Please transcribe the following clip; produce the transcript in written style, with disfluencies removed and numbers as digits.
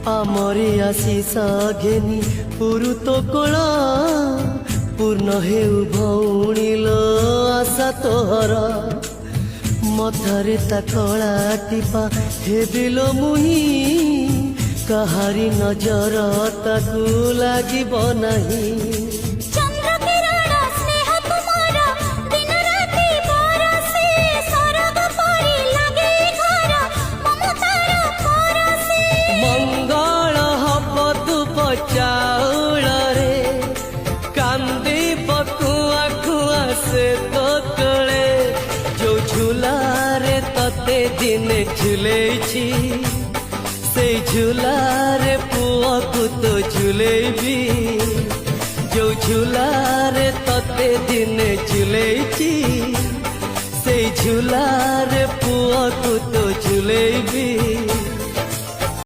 ଆମରି ଆଶିଷ ଘେନି ପୁରୁତ କୋଳ ପୂର୍ଣ୍ଣ ହେଉ ଭଉଣୀଲ ଆଶା ତୋହର ମଥାରେ ତା କଳା ଟିପା ହେବିଲ ମୁହିଁ କାହାରି ନଜର ତାକୁ ଲାଗିବ ନାହିଁ। ମଙ୍ଗଳ ହବ ଧୂପ ଚାଉଳରେ କାନ୍ଦିବ କୁଆ କୁଆ ସେ ତୋଳେ ଯୋଉ ଝୁଲାରେ ତତେ ଦିନେ ଝୁଲେଇଛି ସେଇ ଝୁଲାରେ ପୁଅକୁ ତ ଝୁଲେଇବି ଯୋଉ ଝୁଲାରେ ତତେ ଦିନେ ଝୁଲେଇଛି ସେଇ ଝୁଲାରେ ପୁଅକୁ ତ ଝୁଲେଇବି।